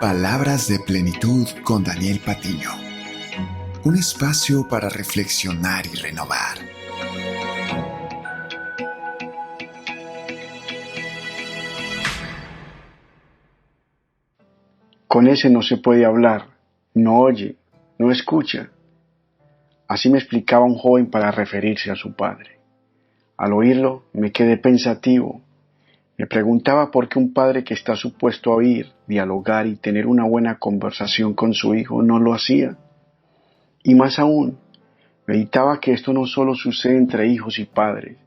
Palabras de plenitud con Daniel Patiño. Un espacio para reflexionar y renovar. Con ese no se puede hablar, no oye, no escucha. Así me explicaba un joven para referirse a su padre. Al oírlo me quedé pensativo. Me preguntaba por qué un padre que está supuesto a oír, dialogar y tener una buena conversación con su hijo no lo hacía. Y más aún, meditaba que esto no solo sucede entre hijos y padres,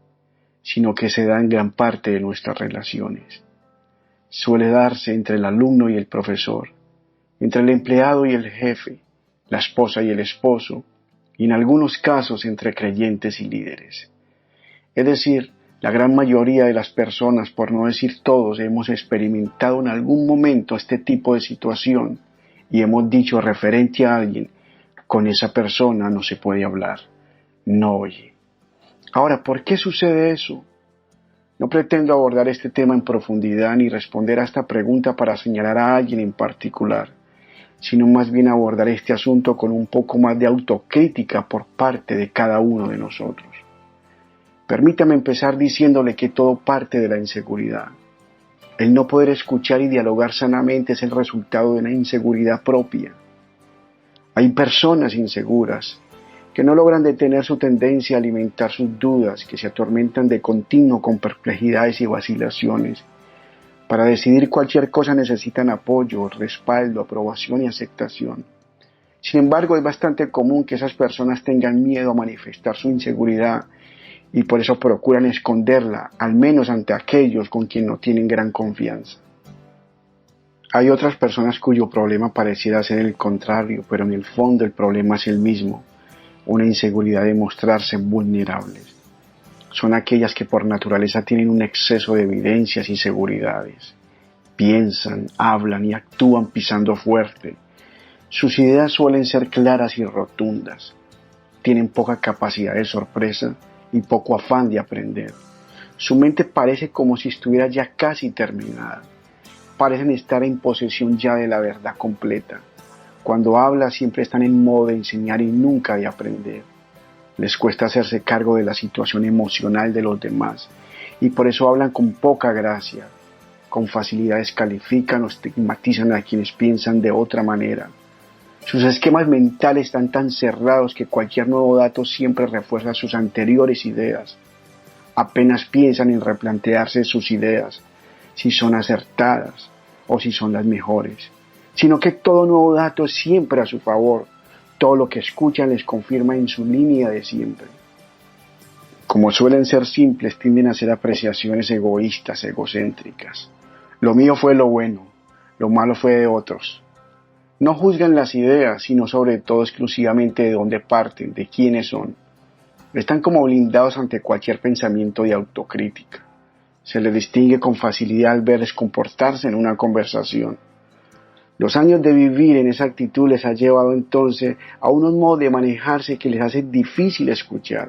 sino que se da en gran parte de nuestras relaciones. Suele darse entre el alumno y el profesor, entre el empleado y el jefe, la esposa y el esposo, y en algunos casos entre creyentes y líderes. Es decir, la gran mayoría de las personas, por no decir todos, hemos experimentado en algún momento este tipo de situación y hemos dicho referente a alguien: con esa persona no se puede hablar, no oye. Ahora, ¿por qué sucede eso? No pretendo abordar este tema en profundidad ni responder a esta pregunta para señalar a alguien en particular, sino más bien abordar este asunto con un poco más de autocrítica por parte de cada uno de nosotros. Permítame empezar diciéndole que todo parte de la inseguridad. El no poder escuchar y dialogar sanamente es el resultado de una inseguridad propia. Hay personas inseguras que no logran detener su tendencia a alimentar sus dudas, que se atormentan de continuo con perplejidades y vacilaciones. Para decidir cualquier cosa necesitan apoyo, respaldo, aprobación y aceptación. Sin embargo, es bastante común que esas personas tengan miedo a manifestar su inseguridad y por eso procuran esconderla, al menos ante aquellos con quien no tienen gran confianza. Hay otras personas cuyo problema pareciera ser el contrario, pero en el fondo el problema es el mismo: una inseguridad de mostrarse vulnerables. Son aquellas que por naturaleza tienen un exceso de evidencias y seguridades. Piensan, hablan y actúan pisando fuerte. Sus ideas suelen ser claras y rotundas. Tienen poca capacidad de sorpresa y poco afán de aprender. Su mente parece como si estuviera ya casi terminada. Parecen estar en posesión ya de la verdad completa. Cuando hablan siempre están en modo de enseñar y nunca de aprender. Les cuesta hacerse cargo de la situación emocional de los demás y por eso hablan con poca gracia. Con facilidad descalifican o estigmatizan a quienes piensan de otra manera. Sus esquemas mentales están tan cerrados que cualquier nuevo dato siempre refuerza sus anteriores ideas. Apenas piensan en replantearse sus ideas, si son acertadas o si son las mejores, sino que todo nuevo dato es siempre a su favor. Todo lo que escuchan les confirma en su línea de siempre. Como suelen ser simples, tienden a hacer apreciaciones egoístas, egocéntricas. Lo mío fue lo bueno, lo malo fue de otros. No juzgan las ideas, sino sobre todo exclusivamente de dónde parten, de quiénes son. Están como blindados ante cualquier pensamiento de autocrítica. Se les distingue con facilidad al verles comportarse en una conversación. Los años de vivir en esa actitud les ha llevado entonces a unos modos de manejarse que les hace difícil escuchar,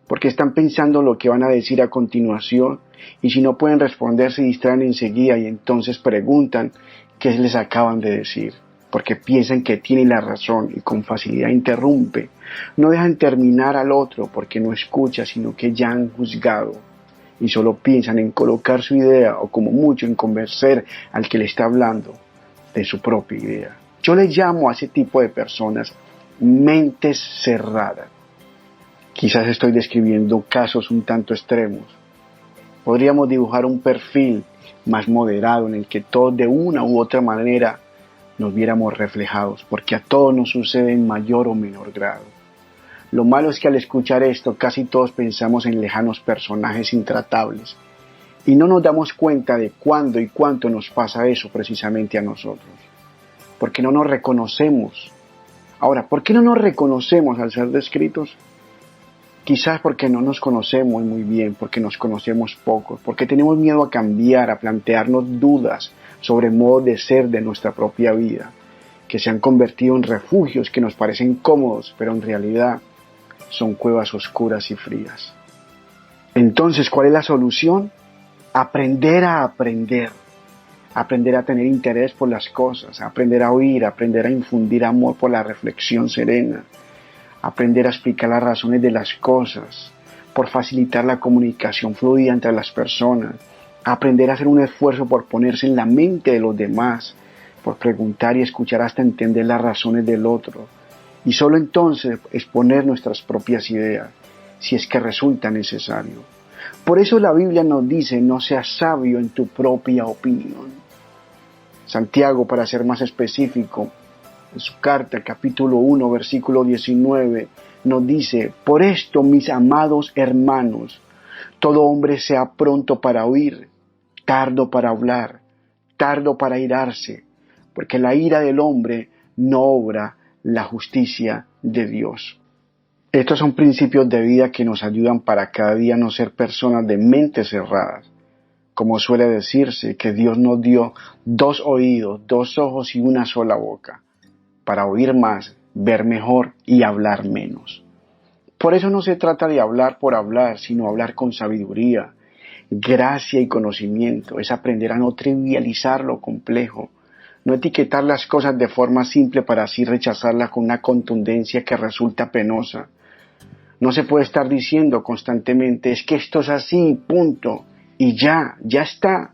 porque están pensando lo que van a decir a continuación y si no pueden responder se distraen enseguida y entonces preguntan qué les acaban de decir, porque piensan que tienen la razón y con facilidad interrumpe. No dejan terminar al otro porque no escucha, sino que ya han juzgado y solo piensan en colocar su idea o como mucho en convencer al que le está hablando de su propia idea. Yo le llamo a ese tipo de personas mentes cerradas. Quizás estoy describiendo casos un tanto extremos. Podríamos dibujar un perfil más moderado en el que todos de una u otra manera nos viéramos reflejados, porque a todos nos sucede en mayor o menor grado. Lo malo es que al escuchar esto casi todos pensamos en lejanos personajes intratables y no nos damos cuenta de cuándo y cuánto nos pasa eso precisamente a nosotros, porque no nos reconocemos. Ahora, ¿por qué no nos reconocemos al ser descritos? Quizás porque no nos conocemos muy bien, porque nos conocemos poco, porque tenemos miedo a cambiar, a plantearnos dudas sobre el modo de ser de nuestra propia vida, que se han convertido en refugios que nos parecen cómodos, pero en realidad son cuevas oscuras y frías. Entonces, ¿cuál es la solución? Aprender a aprender. aprender a tener interés por las cosas, aprender a oír, aprender a infundir amor por la reflexión serena, aprender a explicar las razones de las cosas, por facilitar la comunicación fluida entre las personas, aprender a hacer un esfuerzo por ponerse en la mente de los demás, por preguntar y escuchar hasta entender las razones del otro, y solo entonces exponer nuestras propias ideas, si es que resulta necesario. Por eso la Biblia nos dice: no seas sabio en tu propia opinión. Santiago, para ser más específico, en su carta, capítulo 1, versículo 19, nos dice: por esto, mis amados hermanos, todo hombre sea pronto para oír, tardo para hablar, tardo para irarse, porque la ira del hombre no obra la justicia de Dios. Estos son principios de vida que nos ayudan para cada día no ser personas de mentes cerradas. Como suele decirse, que Dios nos dio 2 oídos, 2 ojos y una sola boca, para oír más, ver mejor y hablar menos. Por eso no se trata de hablar por hablar, sino hablar con sabiduría, gracia y conocimiento. Es aprender a no trivializar lo complejo, no etiquetar las cosas de forma simple para así rechazarlas con una contundencia que resulta penosa. No se puede estar diciendo constantemente: es que esto es así, punto, y ya está.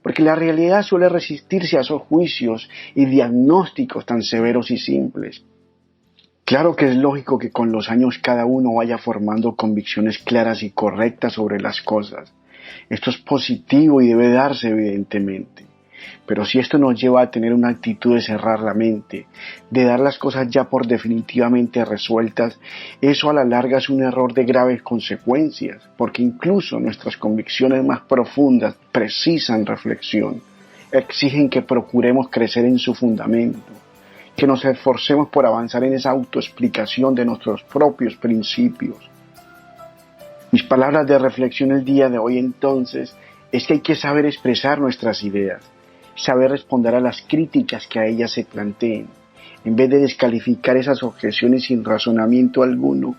Porque la realidad suele resistirse a esos juicios y diagnósticos tan severos y simples. Claro que es lógico que con los años cada uno vaya formando convicciones claras y correctas sobre las cosas. Esto es positivo y debe darse evidentemente. Pero si esto nos lleva a tener una actitud de cerrar la mente, de dar las cosas ya por definitivamente resueltas, eso a la larga es un error de graves consecuencias, porque incluso nuestras convicciones más profundas precisan reflexión, exigen que procuremos crecer en su fundamento, que nos esforcemos por avanzar en esa autoexplicación de nuestros propios principios. Mis palabras de reflexión el día de hoy entonces es que hay que saber expresar nuestras ideas, saber responder a las críticas que a ellas se planteen. En vez de descalificar esas objeciones sin razonamiento alguno,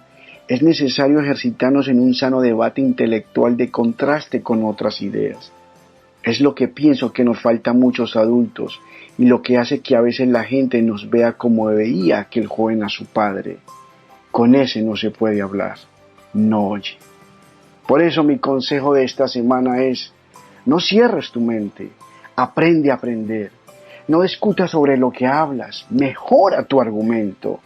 es necesario ejercitarnos en un sano debate intelectual de contraste con otras ideas. Es lo que pienso que nos falta a muchos adultos y lo que hace que a veces la gente nos vea como veía aquel joven a su padre. Con ese no se puede hablar, no oye. Por eso mi consejo de esta semana es: no cierres tu mente, aprende a aprender. No discutas sobre lo que hablas, mejora tu argumento.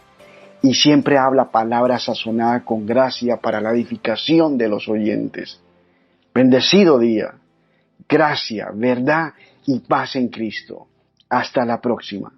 Y siempre habla palabras sazonadas con gracia para la edificación de los oyentes. Bendecido día, gracia, verdad y paz en Cristo. Hasta la próxima.